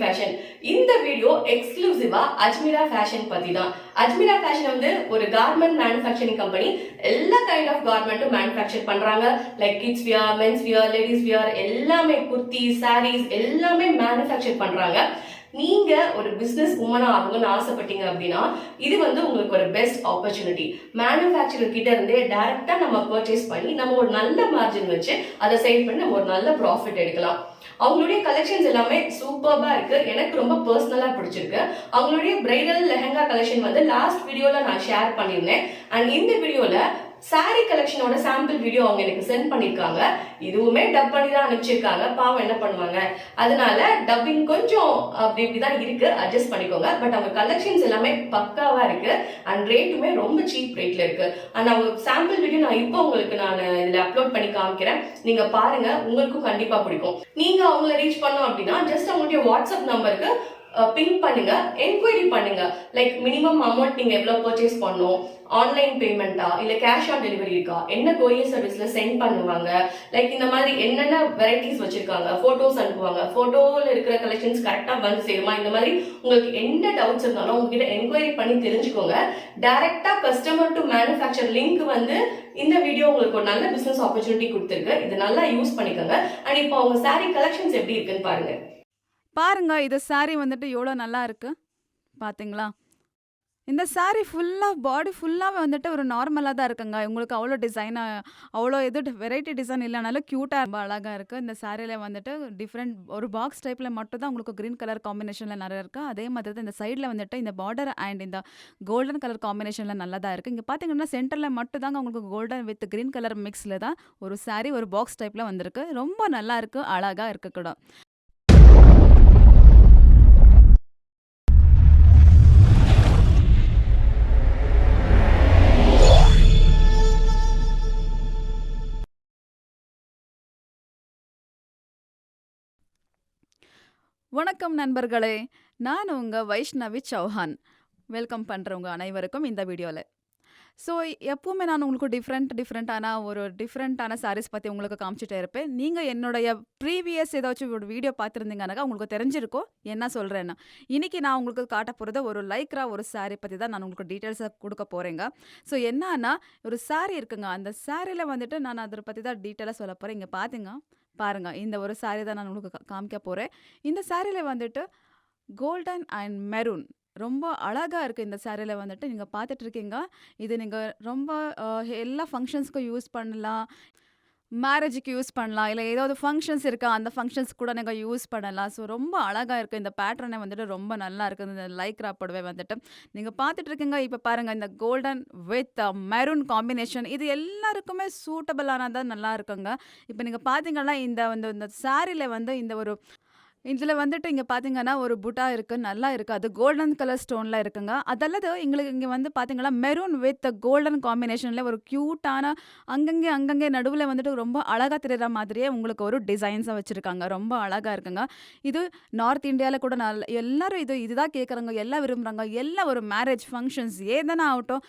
Fashion. இந்த video எக்ஸ்க்ளூசிவா Ajmera fashion பத்தி தான். அஜ்மீரா ஃபேஷன் வந்து ஒரு கார்மெண்ட் மேனுஃபேக்சரிங் கம்பெனி. எல்லா கைண்ட் ஆஃப் கார்மெண்ட்டும் மேனுஃபேக்சர் பண்றாங்க. Like kids wear, men's wear, ladies wear, எல்லாமே குர்த்தி, சாரீஸ் எல்லாமே மேனுஃபேக்சர் பண்றாங்க. நீங்க ஒரு பிசினஸ் உமனா ஆகணும்னு ஆசைப்பட்டீங்க அப்படின்னா இது வந்து உங்களுக்கு ஒரு பெஸ்ட் ஆப்பர்ச்சுனிட்டி. மேனுஃபேக்சரர் கிட்ட இருந்தே டைரக்டா நம்ம பர்ச்சேஸ் பண்ணி நம்ம ஒரு நல்ல மார்ஜின் வச்சு அதை சேல் பண்ணி நம்ம ஒரு நல்ல ப்ராஃபிட் எடுக்கலாம். அவங்களுடைய கலெக்ஷன்ஸ் எல்லாமே சூப்பர்பா இருக்கு. எனக்கு ரொம்ப பர்சனலா பிடிச்சிருக்கு. அவங்களுடைய பிரைடல் லெஹங்கா கலெக்ஷன் வந்து லாஸ்ட் வீடியோல நான் ஷேர் பண்ணியிருந்தேன். அண்ட் இந்த வீடியோல சாரி கலெக்ஷனோட சாம்பிள் வீடியோ அவங்க எனக்கு சென்ட் பண்ணிருக்காங்க. இதுவுமே டப் பண்ணி தான் அனுப்பிச்சிருக்காங்க. பாவம் என்ன பண்ணுவாங்க, அதனால டப்பிங் கொஞ்சம் அப்படி இப்படிதான் இருக்கு, அட்ஜஸ்ட் பண்ணிக்கோங்க. பட் அவங்க கலெக்ஷன்ஸ் எல்லாமே பக்காவா இருக்கு அண்ட் ரேட்டுமே ரொம்ப சீப் ரேட்ல இருக்கு. அண்ட் அவங்க சாம்பிள் வீடியோ நான் இப்போ உங்களுக்கு நான் இதுல அப்லோட் பண்ணி காமிக்கிறேன். நீங்க பாருங்க, உங்களுக்கும் கண்டிப்பா பிடிக்கும். நீங்க அவங்களை ரீச் பண்ணோம் அப்படின்னா ஜஸ்ட் அவங்களுடைய வாட்ஸ்அப் நம்பருக்கு பிங் பண்ணுங்க, என்கொயரி பண்ணுங்க. லைக் மினிமம் அமௌண்ட் நீங்க எவ்வளவு பர்ச்சேஸ் பண்ணணும், ஆன்லைன் பேமெண்டா இல்ல கேஷ் ஆன் டெலிவரி இருக்கா, என்ன கொரியர் சர்வீஸ்ல சென்ட் பண்ணுவாங்க, லைக் இந்த மாதிரி என்னென்ன வெரைட்டிஸ் வச்சிருக்காங்க, போட்டோஸ் அனுப்புவாங்க, போட்டோல இருக்கிற கலெக்ஷன்ஸ் கரெக்டா வந்து சேருமா, இந்த மாதிரி உங்களுக்கு என்ன டவுட்ஸ் இருந்தாலும் உங்ககிட்ட என்கொயரி பண்ணி தெரிஞ்சுக்கோங்க. டைரக்டா கஸ்டமர் டு மேனுஃபேக்சர் லிங்க் வந்து இந்த வீடியோ உங்களுக்கு ஒரு நல்ல பிசினஸ் ஆப்பர்ச்சுனிட்டி கொடுத்துருக்கு. இது நல்லா யூஸ் பண்ணிக்கோங்க. அண்ட் இப்போ அவங்க சாரி கலெக்ஷன்ஸ் எப்படி இருக்குன்னு பாருங்க. பாருங்க, இது சாரி வந்துட்டு எவ்வளோ நல்லா இருக்கு பார்த்தீங்களா? இந்த சாரி ஃபுல்லாக பாடி ஃபுல்லாகவே வந்துட்டு ஒரு நார்மலாக தான் இருக்குங்க. உங்களுக்கு அவ்வளோ டிசைனாக அவ்வளோ வெரைட்டி டிசைன் இல்லைனாலும் க்யூட்டாக ரொம்ப அழகாக இருக்குது. இந்த சாரியில் வந்துட்டு டிஃப்ரெண்ட் ஒரு பாக்ஸ் டைப்பில் மட்டும் தான் உங்களுக்கு க்ரீன் கலர் காம்பினேஷனில் நிறைய இருக்குது. அதே மாதிரி தான் இந்த சைடில் வந்துட்டு இந்த பார்டர் அண்ட் இந்த கோல்டன் கலர் காம்பினேஷனில் நல்லா தான் இருக்குது. இங்கே பார்த்தீங்கன்னா சென்டரில் மட்டும் தாங்க உங்களுக்கு கோல்டன் வித் க்ரீன் கலர் மிக்ஸில் தான் ஒரு சாரி ஒரு பாக்ஸ் டைப்பில் வந்திருக்கு. ரொம்ப நல்லா இருக்குது, அழகாக இருக்குது கூட. வணக்கம் நண்பர்களே, நான் உங்கள் வைஷ்ணவி சௌஹான். வெல்கம் பண்ணுறவங்க அனைவருக்கும் இந்த வீடியோவில். ஸோ எப்போவுமே நான் உங்களுக்கு டிஃப்ரெண்ட்டான சாரீஸ் பற்றி உங்களுக்கு காமிச்சிட்டே இருப்பேன். நீங்கள் என்னுடைய ப்ரீவியஸ் ஏதாச்சும் ஒரு வீடியோ பார்த்துருந்தீங்கன்னாக்கா உங்களுக்கு தெரிஞ்சிருக்கோம் என்ன சொல்கிறேன்னா. இன்றைக்கி நான் உங்களுக்கு காட்ட போகிறது ஒரு லைக்ரா ஒரு சாரீ பற்றி தான் நான் உங்களுக்கு டீட்டெயில்ஸாக கொடுக்க போகிறேங்க. ஸோ என்னன்னா, ஒரு சாரீ இருக்குங்க, அந்த சாரியில் வந்துட்டு நான் அதை பற்றி தான் டீட்டெயிலாக சொல்ல போகிறேன். இங்கே பாருங்க, இந்த ஒரு சாரீ தான் நான் உங்களுக்கு காமிக்க போகிறேன். இந்த சாரியில் வந்துட்டு கோல்டன் அண்ட் மெரூன் ரொம்ப அழகாக இருக்குது. இந்த சாரியில் வந்துட்டு நீங்கள் பார்த்துட்டு இருக்கீங்க. இது நீங்கள் ரொம்ப எல்லா ஃபங்க்ஷன்ஸ்க்கும் யூஸ் பண்ணலாம், மேரேஜுக்கு யூஸ் பண்ணலாம், இல்லை ஏதாவது ஃபங்க்ஷன்ஸ் இருக்கா அந்த ஃபங்க்ஷன்ஸ் கூட நீங்கள் யூஸ் பண்ணலாம். ஸோ ரொம்ப அழகாக இருக்குது. இந்த பேட்டர்னே வந்துட்டு ரொம்ப நல்லா இருக்குது. இந்த லைக்ரா புடவை வந்துட்டு நீங்கள் பார்த்துட்டு இருக்கீங்க. இப்போ பாருங்கள், இந்த கோல்டன் வித் மெரூன் காம்பினேஷன் இது எல்லாருக்குமே சூட்டபிளானதாக நல்லா இருக்குங்க. இப்போ நீங்கள் பார்த்தீங்கன்னா இந்த சாரியில் வந்து இந்த ஒரு இதில் வந்துட்டு இங்கே பார்த்தீங்கன்னா ஒரு புட்டா இருக்குது, நல்லா இருக்குது. அது கோல்டன் கலர் ஸ்டோனில் இருக்குங்க. அதல்லது எங்களுக்கு இங்கே வந்து பார்த்தீங்கன்னா மெரூன் வித் கோல்டன் காம்பினேஷனில் ஒரு க்யூட்டான அங்கங்கே நடுவில் வந்துட்டு ரொம்ப அழகாக தெரிகிற மாதிரியே உங்களுக்கு ஒரு டிசைன்ஸாக வச்சுருக்காங்க. ரொம்ப அழகாக இருக்குங்க. இது நார்த் இந்தியாவில் கூட எல்லாரும் இதுதான் கேட்குறாங்க, எல்லாம் விரும்புகிறாங்க. எல்லாம் ஒரு மேரேஜ் ஃபங்க்ஷன்ஸ் ஏதானா ஆகட்டும்,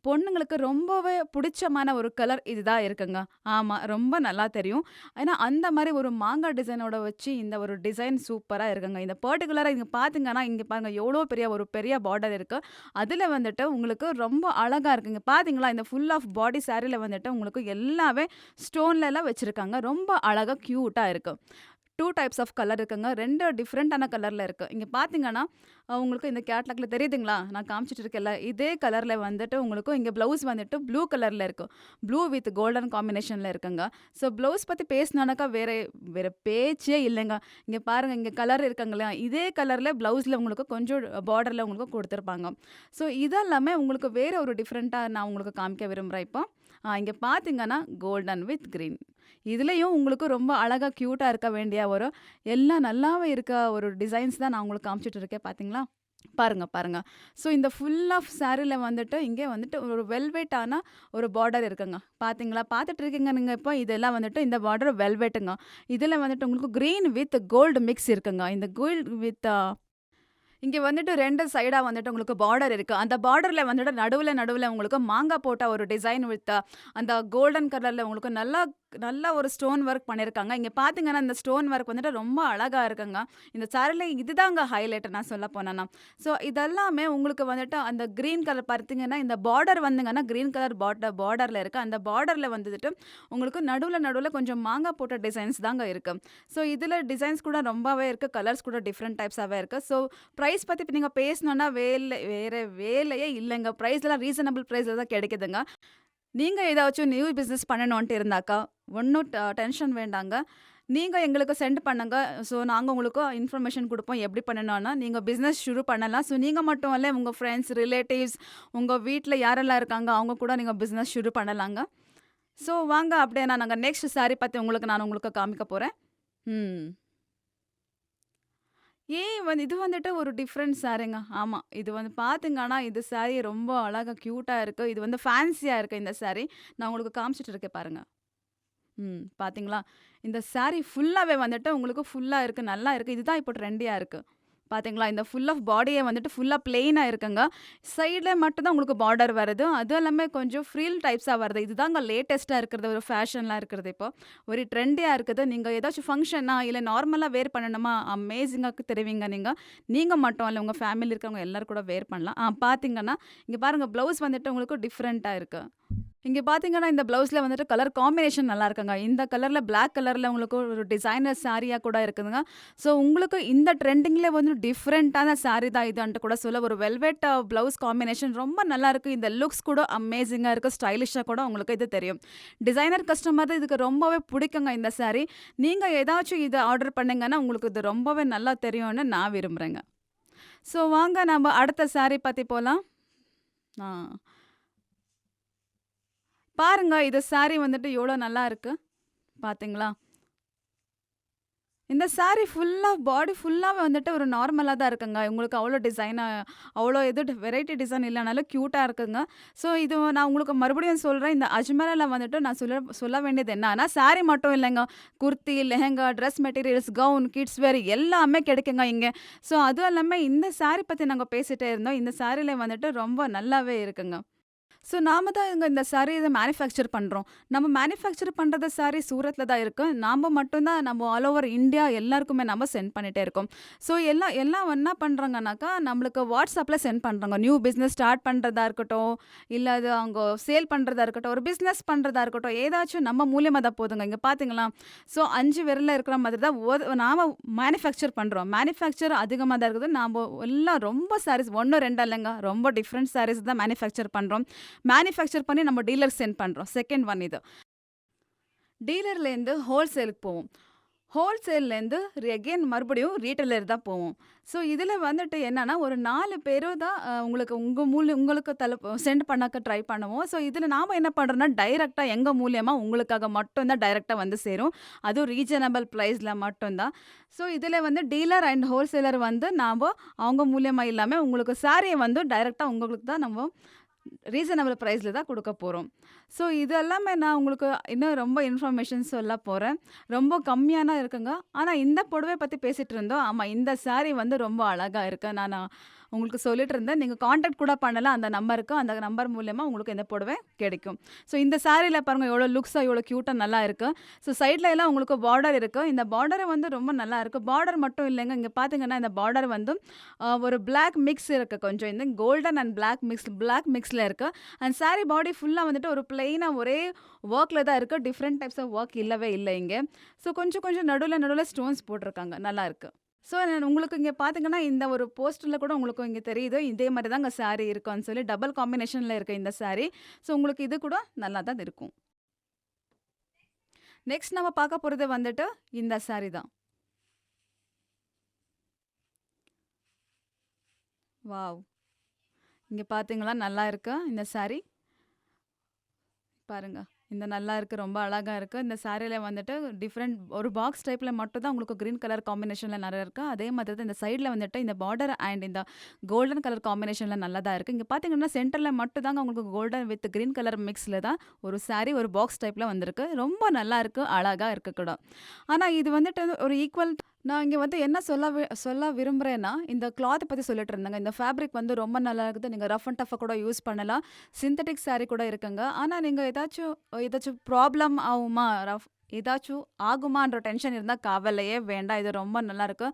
பொண்ணுங்களுக்கு ரொம்பவே பிடிச்சமான ஒரு கலர் இதுதான் இருக்குங்க. ஆமாம், ரொம்ப நல்லா தெரியும். ஏன்னா அந்த மாதிரி ஒரு மாங்காய் டிசைனோட வச்சு இந்த ஒரு டிசைன் சூப்பராக இருக்குங்க. இந்த பர்டிகுலராக இங்கே பார்த்தீங்கன்னா, இங்கே பாருங்கள் எவ்வளோ பெரிய பார்டர் இருக்குது. அதில் வந்துட்டு உங்களுக்கு ரொம்ப அழகாக இருக்குங்க. பார்த்தீங்களா, இந்த ஃபுல் ஆஃப் பாடி சாரியில் வந்துட்டு உங்களுக்கு எல்லாமே ஸ்டோன்லலாம் வச்சுருக்காங்க. ரொம்ப அழகாக க்யூட்டாக இருக்குது. 2 டைப்ஸ் ஆஃப் கலர் இருக்குங்க. 2 டிஃப்ரெண்ட்டான கலரில் இருக்குது. இங்கே பார்த்தீங்கன்னா உங்களுக்கு இந்த கேட்லாக்ல தெரியுதுங்களா, நான் காமிச்சிட்டு இருக்கேன்ல, இதே கலரில் வந்துட்டு உங்களுக்கு இங்கே ப்ளவுஸ் வந்துட்டு ப்ளூ கலரில் இருக்கும். ப்ளூ வித் கோல்டன் காம்பினேஷனில் இருக்குங்க. ஸோ ப்ளவுஸ் பற்றி பேசினானாக்கா வேறு பேச்சே இல்லைங்க. இங்கே பாருங்கள், இங்கே கலர் இருக்குங்களா, இதே கலரில் ப்ளவுஸில் உங்களுக்கு கொஞ்சம் பார்டரில் உங்களுக்கு கொடுத்துருப்பாங்க. ஸோ இதெல்லாமே உங்களுக்கு வேறு ஒரு டிஃப்ரெண்ட்டாக நான் உங்களுக்கு காமிக்க விரும்புகிறேன். இப்போ இங்கே பார்த்தீங்கன்னா கோல்டன் வித் க்ரீன், இதுலேயும் உங்களுக்கு ரொம்ப அழகாக க்யூட்டாக இருக்க வேண்டிய ஒரு எல்லாம் நல்லாவே இருக்க ஒரு டிசைன்ஸ் தான் நான் உங்களுக்கு காமிச்சிட்டு இருக்கேன். பார்த்தீங்களா, பாருங்க, பாருங்க. ஸோ இந்த ஃபுல் ஆஃப் சாரீல வந்துட்டு இங்கே வந்துட்டு ஒரு வெல்வெட்டான ஒரு பார்டர் இருக்குங்க. பார்த்தீங்களா? பார்த்துட்டு இருக்கீங்க நீங்க இப்போ. இதெல்லாம் வந்துட்டு இந்த பார்டர் வெல்வெட்டுங்க. இதில வந்துட்டு உங்களுக்கு கிரீன் வித் கோல்டு மிக்ஸ் இருக்குங்க. இந்த கோல்ட் வித் இங்க வந்துட்டு 2 சைடா வந்துட்டு உங்களுக்கு பார்டர் இருக்கு. அந்த பார்டர்ல வந்துட்டு நடுவுல உங்களுக்கு மாங்கா போட்ட ஒரு டிசைன் வித் அந்த கோல்டன் கலர்ல உங்களுக்கு நல்லா நல்லா ஒரு ஸ்டோன் ஒர்க் பண்ணியிருக்காங்க. இங்க பார்த்தீங்கன்னா, இந்த ஸ்டோன் ஒர்க் வந்துட்டு ரொம்ப அழகா இருக்குங்க. இந்த சாரில இதுதாங்க ஹைலைட் நான் சொல்ல போனேன்னா. ஸோ இதெல்லாமே உங்களுக்கு வந்துட்டு அந்த கிரீன் கலர் பார்த்தீங்கன்னா, இந்த பார்டர் வந்துங்கன்னா கிரீன் கலர் பார்டர்ல இருக்கு. அந்த பார்டர்ல வந்துட்டு உங்களுக்கு நடுவுல கொஞ்சம் மாங்கா போட்ட டிசைன்ஸ் தாங்க இருக்கு. ஸோ இதுல டிசைன்ஸ் கூட ரொம்பவே இருக்கு. கலர்ஸ் கூட டிஃப்ரெண்ட் டைப்ஸாவே இருக்கு. ஸோ பிரைஸ் பத்தி இப்ப நீங்க பேசணும்னா வேற வேலையே இல்லங்க. பிரைஸ்லாம் ரீசனபிள் பிரைஸ்ல தான் கிடைக்குதுங்க. நீங்க ஏதாச்சும் நியூ பிசினஸ் பண்ணணுன்ட்டு இருந்தாக்கா, ஒண்ணும் டென்ஷன் வேண்டாங்க. நீங்க எங்களுக்கு சென்ட் பண்ணுங்க. ஸோ நாங்க உங்களுக்கு இன்ஃபர்மேஷன் குடுப்போம். எப்படி பண்ணணும்னா, நீங்க பிசினஸ் ஷுரு பண்ணலாம். ஸோ நீங்க மட்டும் இல்ல, உங்க ஃப்ரெண்ட்ஸ், ரிலேட்டிவ்ஸ், உங்க வீட்ல யாரெல்லாம் இருக்காங்க, அவங்க கூட நீங்க பிசினஸ் ஷுரு பண்ணலாங்க. ஸோ வாங்க அப்படியே நாங்க நெக்ஸ்ட் சாரி பத்தி நான் உங்களுக்கு காமிக்க போறேன். ம். இது வந்துட்டு ஒரு டிஃப்ரெண்ட் சாரீங்க. ஆமா. இது வந்து பார்த்தீங்கன்னா, இது சாரி ரொம்ப அழகா கியூட்டா இருக்கு. இது வந்து ஃபேன்சியா இருக்கு இந்த சாரி. நான் உங்களுக்கு காமிச்சுட்டு இருக்கேன் பாருங்க. பார்த்தீங்களா? இந்த சாரி ஃபுல்லாவே வந்துட்டு உங்களுக்கு ஃபுல்லா இருக்கு. நல்லா இருக்கு. இதுதான் இப்போ ட்ரெண்டியா இருக்கு. பார்த்தீங்களா? இந்த ஃபுல் ஆஃப் பாடியே வந்துட்டு ஃபுல்லா பிளெயினா இருக்குங்க. சைடுல மட்டும் தான் உங்களுக்கு பார்டர் வருது. அதுவும் இல்லாம கொஞ்சம் ஃப்ரில் டைப்ஸா வருது. இதுதாங்க லேட்டஸ்ட்டா இருக்கிறது. ஒரு ஃபேஷன்லாம் இருக்கிறது இப்போ. ஒரு ட்ரெண்டியா இருக்குது. நீங்க ஏதாச்சும் ஃபங்ஷனா, இல்ல நார்மலா வேர் பண்ணணுமா, அமேசிங்கா தெரிவிங்க நீங்க. நீங்க மட்டும் இல்ல, உங்க ஃபேமிலில இருக்கிறவங்க எல்லாரும் கூட வேர் பண்ணலாம். பார்த்தீங்கன்னா, இங்க பாருங்க ப்ளவுஸ் வந்துட்டு உங்களுக்கு டிஃப்ரெண்ட்டா இருக்கு. இங்க பார்த்தீங்கன்னா, இந்த ப்ளவுஸ்ல வந்துட்டு கலர் காம்பினேஷன் நல்லா இருக்குங்க. இந்த கலர்ல பிளாக் கலர்ல உங்களுக்கு ஒரு டிசைனர் சாரியா கூட இருக்குதுங்க. ஸோ உங்களுக்கு இந்த ட்ரெண்டிங்ல வந்து டிஃப்ரெண்ட்டான சாரி தான் இதுன்ட்டு கூட சொல்ல ஒரு வெல்வெட் ப்ளவுஸ் காம்பினேஷன் ரொம்ப நல்லாயிருக்கு. இந்த லுக்ஸ் கூட அமேசிங்கா இருக்கு. ஸ்டைலிஷா கூட உங்களுக்கு இது தெரியும். டிசைனர் கஸ்டமர் இதுக்கு ரொம்பவே பிடிக்குங்க இந்த சாரி. நீங்க ஏதாச்சும் இத ஆர்டர் பண்ணீங்கன்னா, உங்களுக்கு இது ரொம்பவே நல்லா தெரியும்னு நான் விரும்புறேங்க. ஸோ வாங்க நம்ம அடுத்த சாரி பத்தி போலாம். ஆ. பாருங்க, இது சாரி வந்துட்டு எவ்வளோ நல்லா இருக்கு. பார்த்தீங்களா? இந்த சாரி ஃபுல்லா பாடி ஃபுல்லாவே வந்துட்டு ஒரு நார்மலா தான் இருக்குங்க. உங்களுக்கு அவ்வளோ டிசைனா அவ்வளோ வெரைட்டி டிசைன் இல்லனாலும் கியூட்டா இருக்குங்க. ஸோ இது நான் உங்களுக்கு மறுபடியும் சொல்றேன். இந்த அஜ்மீரால வந்துட்டு நான் சொல்ல சொல்ல வேண்டியது என்னன்னா, சாரி மட்டும் இல்லைங்க. Kurti, lehenga, dress materials, gown, kids வேர் எல்லாமே கிடைக்குங்க இங்க. ஸோ அதுவும் இல்லாம இந்த சாரி பத்தி நாங்க பேசிட்டே இருந்தோம். இந்த சாரில வந்துட்டு ரொம்ப நல்லாவே இருக்குங்க. ஸோ நாம தான் இங்க இந்த சாரி இத மேனுஃபேக்சர் பண்றோம். நம்ம மேனுஃபேக்சர் பண்றது சாரி சூரத்ல தான் இருக்கு. நாம மட்டும் தான் நம்ம ஆல் ஓவர் இந்தியா எல்லாருக்குமே நம்ம சென்ட் பண்ணிட்டே இருக்கோம். ஸோ எல்லாம் எல்லாம் என்ன பண்றாங்கனாக்கா, நம்மளுக்கு WhatsAppல சென்ட் பண்றாங்க. நியூ பிசினஸ் ஸ்டார்ட் பண்றதா இருக்கட்டும், இல்ல அது அவங்க சேல் பண்றதா இருக்கட்டும், ஒரு பிசினஸ் பண்றதா இருக்கட்டும், ஏதாச்சும் நம்ம மூலியமா தான் போதுங்க. இங்க பார்த்தீங்களா? ஸோ 5 விரல்ல இருக்கிற மாதிரி தான் நாம மேனுஃபேக்சர் பண்றோம். மேனுஃபேக்சர் அதிகமா தான் இருக்குது. நாம எல்லாம் ரொம்ப சாரீஸ் 1, 2 இல்லங்க. ரொம்ப டிஃபரெண்ட் சாரீஸ் தான் மேனுஃபேக்சர் பண்றோம். மேனுஃபேக்சர் பண்ணி நம்ம டீலர்ஸ் சென்ட் பண்றோம். செகண்ட் ஒன் இது. டீலர்லேருந்து ஹோல்சேலுக்கு போவோம். ஹோல்சேல்லேருந்து அகெயின் மறுபடியும் ரீட்டெய்லர் தான் போவோம். ஸோ இதில வந்துட்டு என்னன்னா, ஒரு 4 பேரு தான் உங்களுக்கு உங்களுக்கு சென்ட் பண்ணாக்க ட்ரை பண்ணுவோம். ஸோ இதில நாம என்ன பண்றோம்னா, டைரக்ட்டா எங்க மூலியமா உங்களுக்காக மட்டும் தான் டைரக்ட்டா வந்து சேரும். அதுவும் ரீசனபிள் பிரைஸ்ல மட்டும் தான். ஸோ இதில வந்து டீலர் அண்ட் ஹோல்சேலர் வந்து அவங்க மூலியமா இல்லாம உங்களுக்கு சாரிய வந்து டைரக்ட்டா உங்களுக்கு தான் ரீசனபிள் பிரைஸ்ல தான் குடுக்க போறோம். ஸோ இது எல்லாமே நான் உங்களுக்கு இன்னும் ரொம்ப இன்ஃபர்மேஷன் சொல்ல போறேன். ரொம்ப கம்மியான இருக்குங்க. ஆனா இந்த புடவை பத்தி பேசிட்டு இருந்தோம். ஆமா, இந்த சாரி வந்து ரொம்ப அழகா இருக்கு. நான் உங்களுக்கு சொல்லிட்டு இருந்தேன். நீங்க கான்டாக்ட் கூட பண்ணலாம் அந்த நம்பருக்கு. அந்த நம்பர் மூலியமா உங்களுக்கு இந்த புடவை கிடைக்கும். ஸோ இந்த சாரில பாருங்க எவ்வளோ லுக்ஸா எவ்வளோ கியூட்டா நல்லா இருக்கு. ஸோ சைட்ல எல்லாம் உங்களுக்கு பார்டர் இருக்கு. இந்த பார்டர் வந்து ரொம்ப நல்லா இருக்கு. பார்டர் மட்டும் இல்லைங்க. இங்க பார்த்தீங்கன்னா இந்த பார்டர் வந்து ஒரு பிளாக் மிக்ஸ் இருக்கு கொஞ்சம். இந்த கோல்டன் அண்ட் பிளாக் மிக்ஸ்ல இருக்கு. அண்ட் சாரி பாடி ஃபுல்லா வந்துட்டு ஒரு பிளெயினா ஒரே ஒர்க்ல தான் இருக்கு. டிஃப்ரெண்ட் டைப்ஸ் ஆஃப் ஒர்க் இல்லவே இல்ல இங்க. ஸோ கொஞ்சம் கொஞ்சம் நடுவுல ஸ்டோன்ஸ் போட்டிருக்காங்க. நல்லா இருக்கு. ஸோ உங்களுக்கு இங்க பார்த்தீங்கன்னா, இந்த ஒரு போஸ்டர்ல கூட உங்களுக்கு இங்க தெரியுது. இதே மாரி தாங்க சாரி இருக்குன்னு சொல்லி டபுள் காம்பினேஷன்ல இருக்கு இந்த சாரி. ஸோ உங்களுக்கு இது கூட நல்லா தான் இருக்கும். நெக்ஸ்ட் நம்ம பார்க்க போறது வந்துட்டு இந்த சாரி தான். வாவ்! இங்க பார்த்தீங்களா நல்லா இருக்கா இந்த சாரி? பாருங்க. இந்த நல்லா இருக்கு. ரொம்ப அழகா இருக்கு. இந்த சாரில வந்துட்டு டிஃபரெண்ட் ஒரு பாக்ஸ் டைப்ல மட்டும் தான் உங்களுக்கு கிரீன் கலர் காம்பினேஷன்ல நெறைய இருக்கு. அதே மாதிரி தான் இந்த சைட்ல வந்துட்டு இந்த பார்டர் அண்ட் இந்த கோல்டன் கலர் காம்பினேஷன்ல நல்லா தான் இருக்கு. இங்க பார்த்தீங்கன்னா, சென்டர்ல மட்டும் தாங்க உங்களுக்கு கோல்டன் வித் கிரீன் கலர் மிக்ஸ்ல தான் ஒரு சாரி ஒரு பாக்ஸ் டைப்ல வந்திருக்கு. ரொம்ப நல்லா இருக்கு. அழகா இருக்கு கூட. ஆனா இது வந்துட்டு ஒரு ஈக்குவல் நான் இங்க வந்து என்ன சொல்ல விரும்புறேன்னா, இந்த கிளாத் பத்தி சொல்லிட்டு இருந்தேங்க. இந்த ஃபேப்ரிக் வந்து ரொம்ப நல்லா இருக்குது. நீங்க ரஃப் அண்ட் டஃப்பா கூட யூஸ் பண்ணலாம். சிந்தெடிக் சாரி கூட இருக்குங்க. ஆனா நீங்க ஏதாச்சும் ப்ராப்ளம் ஆகுமா? ஏதாச்சும் ஆகுமான்ற டென்ஷன் இருந்தா கவலையே வேண்டாம். இது ரொம்ப நல்லாருக்கு.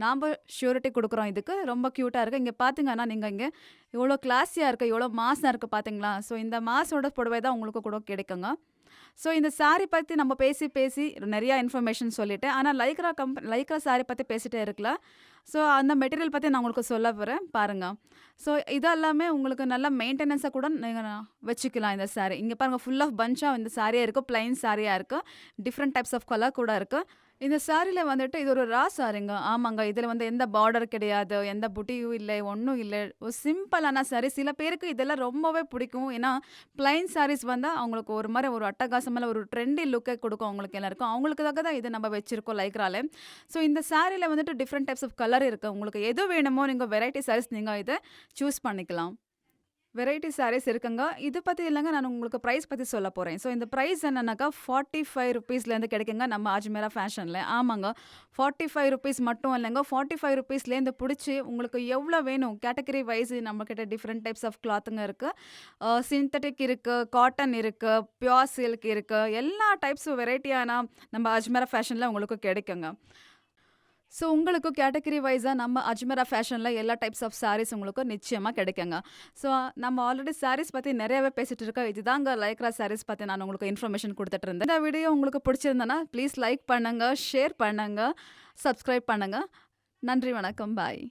நாம்ப ஷ்யூரிட்டி குடுக்குறோம் இதுக்கு. ரொம்ப கியூட்டா இருக்கு. இங்க பார்த்தீங்கன்னா, நீங்க இங்க எவ்வளோ கிளாஸியா இருக்கு, எவ்வளோ மாஸா இருக்கு பார்த்தீங்களா? ஸோ இந்த மாஸோட புடவை தான் உங்களுக்கு கூட கிடைக்குங்க. ஸோ இந்த சாரி பத்தி நம்ம பேசி நெறையா இன்ஃபர்மேஷன் சொல்லிட்டேன். ஆனா லைக்ரா சாரி பத்தி பேசிட்டே இருக்கலாம். ஸோ அந்த மெட்டீரியல் பத்தி நான் உங்களுக்கு சொல்ல போறேன் பாருங்க. ஸோ இது எல்லாமே உங்களுக்கு நல்ல மெயின்டெனன்ஸா கூட நீங்க வச்சுக்கலாம் இந்த சாரி. இங்க பாருங்க ஃபுல் ஆஃப் பஞ்ச்சா இந்த சாரியா இருக்கு. பிளைன் சாரியா இருக்கு. டிஃபரெண்ட் டைப்ஸ் ஆஃப் கலர் கூட இருக்கு. இந்த சாரில வந்துட்டு இது ஒரு சாரிங்க. ஆமாங்க. இதுல வந்து எந்த பார்டர் கிடையாது. எந்த புட்டியும் இல்ல. ஒண்ணும் இல்ல. ஒரு சிம்பிளான சாரி. சில பேருக்கு இதெல்லாம் ரொம்பவே பிடிக்கும். ஏன்னா, பிளைன் சாரீஸ் வந்தா அவங்களுக்கு ஒரு மாரி ஒரு அட்டகாசமான ஒரு ட்ரெண்டி லுக்கே குடுக்கும் அவங்களுக்கு எல்லாருக்கும். அவங்களுக்காக தான் இத நம்ம வச்சிருக்கோம் லைக்ரால. ஸோ இந்த சாரில வந்துட்டு டிஃபரெண்ட் டைப்ஸ் ஆஃப் கலர் இருக்கு. உங்களுக்கு எது வேணுமோ நீங்க வெரைட்டி சாரீஸ் நீங்க இத சூஸ் பண்ணிக்கலாம். வெரைட்டி சாரீஸ் இருக்குங்க. இது பத்தி இல்லங்க. நான் உங்களுக்கு பிரைஸ் பத்தி சொல்லப் போறேன். ஸோ இந்த பிரைஸ் என்னன்னாக்கா ₹45லேருந்து கிடைக்குங்க நம்ம அஜ்மேரா ஃபேஷன்ல. ஆமாங்க. ₹45 மட்டும் இல்லங்க. ₹45லேருந்து புடிச்சு உங்களுக்கு எவ்வளோ வேணும் கேட்டகரி வைஸ் நம்மகிட்ட டிஃபரெண்ட் டைப்ஸ் ஆஃப் கிளாத்துங்க இருக்கு. சிந்தெடிக் இருக்கு, காட்டன் இருக்கு, பியூர் சில்க் இருக்கு. எல்லா டைப்ஸ் வெரைட்டியான நம்ம அஜ்மேரா ஃபேஷன்ல உங்களுக்கு கிடைக்குங்க. ஸோ உங்களுக்கு கேட்டகரி வைஸா நம்ம அஜ்மேரா ஃபேஷன்ல எல்லா டைப்ஸ் ஆஃப் சாரீஸ் உங்களுக்கு நிச்சயமா கிடைக்குங்க. ஸோ நம்ம ஆல்ரெடி சாரீஸ் பத்தி நிறையவே பேசிட்டு இருக்கோம். இதுதாங்க லைக்ரா சாரீஸ் பத்தி நான் உங்களுக்கு இன்ஃபர்மேஷன் குடுத்துட்டு இருந்தேன். இந்த வீடியோ உங்களுக்கு பிடிச்சிருந்தனா ப்ளீஸ் லைக் பண்ணுங்க, ஷேர் பண்ணுங்க, சப்ஸ்கிரைப் பண்ணுங்க. நன்றி, வணக்கம். பாய்.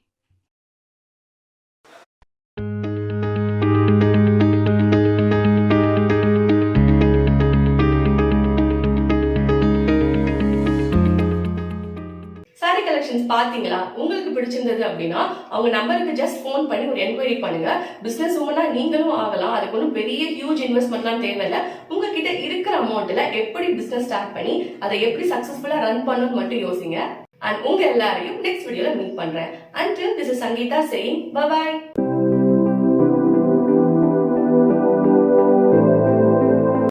சாரி கலெக்ஷன்ஸ் பாத்தீங்களா? உங்களுக்கு பிடிச்சிருந்தது அப்படின்னா அவங்க நம்பருக்கு ஜஸ்ட் ஃபோன் பண்ணி ஒரு என்கொயரி பண்ணுங்க. பிசினஸ் உமனா நீங்களும் ஆகலாம். அதுக்கு ஒன்றும் பெரிய ஹியூஜ் இன்வெஸ்ட்மெண்ட்லாம் தேவையில்ல. உங்ககிட்ட இருக்கிற அமௌண்ட்ல எப்படி பிசினஸ் ஸ்டார்ட் பண்ணி அதை எப்படி சக்சஸ்ஃபுல்லா ரன் பண்ணணும் மட்டும் யோசிங்க. அண்ட் உங்க எல்லாரையும் நெக்ஸ்ட் வீடியோல மீட் பண்றேன். Until this is Sangeeta saying bye bye.